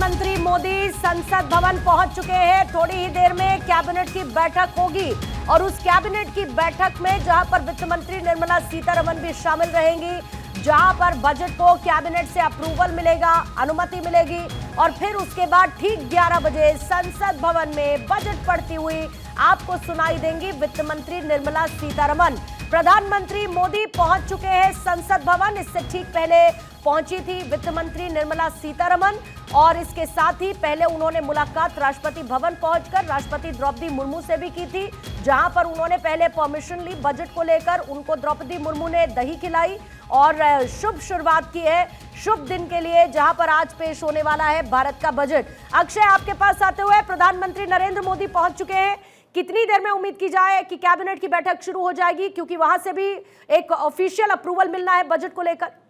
प्रधानमंत्री मोदी संसद भवन पहुंच चुके हैं। थोड़ी ही देर में कैबिनेट की बैठक होगी और उस कैबिनेट की बैठक में जहां पर वित्त मंत्री निर्मला सीतारमण भी शामिल रहेंगी, जहां पर बजट को कैबिनेट से अप्रूवल मिलेगा, अनुमति मिलेगी और फिर उसके बाद ठीक 11 बजे संसद भवन में बजट पढ़ती हुई आपको सुनाई देंगी वित्त मंत्री निर्मला सीतारमण। प्रधानमंत्री मोदी पहुंच चुके हैं संसद भवन। इससे ठीक पहले पहुंची थी वित्त मंत्री निर्मला सीतारमण और इसके साथ ही पहले उन्होंने मुलाकात राष्ट्रपति भवन पहुंचकर राष्ट्रपति द्रौपदी मुर्मू से भी की थी, जहां पर उन्होंने पहले परमिशन ली बजट को लेकर। उनको द्रौपदी मुर्मू ने दही खिलाई और शुभ शुरुआत की है शुभ दिन के लिए, जहां पर आज पेश होने वाला है भारत का बजट। अक्षय, आपके पास आते हुए प्रधानमंत्री नरेंद्र मोदी पहुंच चुके हैं। कितनी देर में उम्मीद की जाए कि कैबिनेट की बैठक शुरू हो जाएगी, क्योंकि वहां से भी एक ऑफिशियल अप्रूवल मिलना है बजट को लेकर?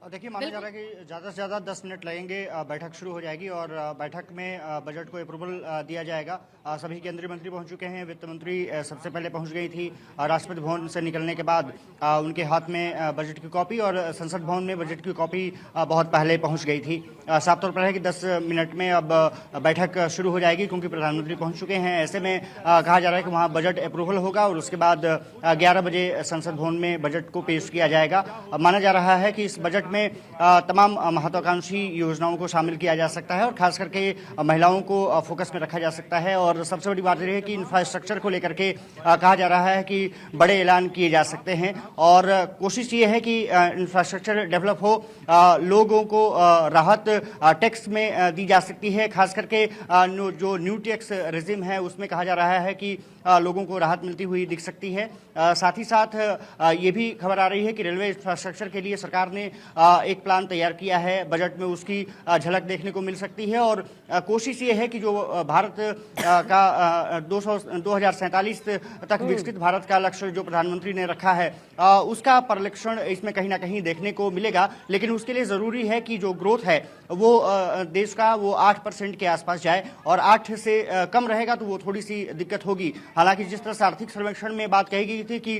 देखिए, माना जा रहा है कि ज़्यादा से ज़्यादा 10 मिनट लगेंगे, बैठक शुरू हो जाएगी और बैठक में बजट को अप्रूवल दिया जाएगा। सभी केंद्रीय मंत्री पहुंच चुके हैं। वित्त मंत्री सबसे पहले पहुंच गई थी। राष्ट्रपति भवन से निकलने के बाद उनके हाथ में बजट की कॉपी और संसद भवन में बजट की कॉपी बहुत पहले पहुंच गई थी। साफ तौर पर है कि 10 मिनट में अब बैठक शुरू हो जाएगी, क्योंकि प्रधानमंत्री पहुँच चुके हैं। ऐसे में कहा जा रहा है कि वहाँ बजट अप्रूवल होगा और उसके बाद 11 बजे संसद भवन में बजट को पेश किया जाएगा। माना जा रहा है कि इस बजट में तमाम महत्वाकांक्षी योजनाओं को शामिल किया जा सकता है और खास करके महिलाओं को फोकस में रखा जा सकता है। और सबसे बड़ी बात यह है कि इंफ्रास्ट्रक्चर को लेकर के कहा जा रहा है कि बड़े ऐलान किए जा सकते हैं और कोशिश ये है कि इंफ्रास्ट्रक्चर डेवलप हो, लोगों को राहत टैक्स में दी जा सकती है। खास करके जो न्यू टैक्स रेजिम है उसमें कहा जा रहा है कि लोगों को राहत मिलती हुई दिख सकती है। साथ ही साथ ये भी खबर आ रही है कि रेलवे इंफ्रास्ट्रक्चर के लिए सरकार ने एक प्लान तैयार किया है। बजट में उसकी झलक देखने को मिल सकती है और कोशिश ये है कि जो भारत का 2047 तक विकसित भारत का लक्ष्य जो प्रधानमंत्री ने रखा है उसका परिलक्षण इसमें कहीं ना कहीं देखने को मिलेगा। लेकिन उसके लिए ज़रूरी है कि जो ग्रोथ है वो देश का वो 8% के आसपास जाए और 8 से कम रहेगा तो वो थोड़ी सी दिक्कत होगी। हालांकि जिस तरह से आर्थिक सर्वेक्षण में बात कही गई थी कि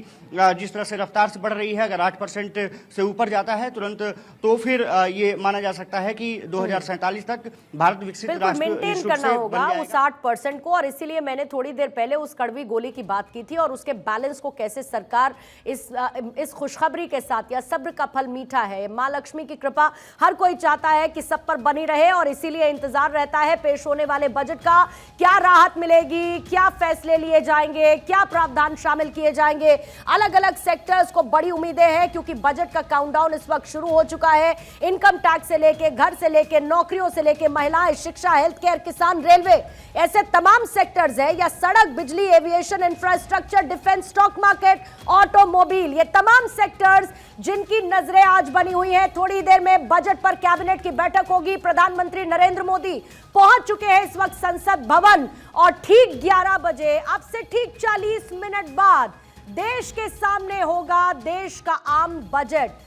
जिस तरह से रफ्तार से बढ़ रही है, अगर 8% से ऊपर जाता है तुरंत, तो फिर ये माना जा सकता है कि 2047 तक भारत विकसित राष्ट्र मेंटेन करना होगा उस 8% को। और इसीलिए मैंने थोड़ी देर पहले उस कड़वी गोली की बात की थी और उसके बैलेंस को कैसे सरकार इस खुशखबरी के साथ, या सब्र का फल मीठा है, मां लक्ष्मी की कृपा हर कोई चाहता है कि सब पर बनी रहे और इसीलिए इंतजार रहता है पेश होने वाले बजट का। क्या राहत मिलेगी, क्या फैसले लिए जाएंगे, क्या प्रावधान शामिल किए जाएंगे। अलग अलग सेक्टर्स को बड़ी उम्मीदें हैं, क्योंकि बजट का काउंटडाउन इस वक्त शुरू हो चुका है। इनकम टैक्स से लेके, घर से लेके, नौकरियों से लेके, महिलाएं, शिक्षा, हेल्थ केयर, किसान, रेलवे, ऐसे तमाम सेक्टर्स है, या सड़क, बिजली, aviation, infrastructure, defence, stock market, automobile, ये तमाम सेक्टर्स जिनकी नजरें आज बनी हुई हैं। थोड़ी देर में बजट पर कैबिनेट की बैठक होगी। प्रधानमंत्री नरेंद्र मोदी पहुंच चुके हैं इस वक्त संसद भवन और ठीक 11 बजे, अब से ठीक 40 मिनट बाद देश के सामने होगा देश का आम बजट।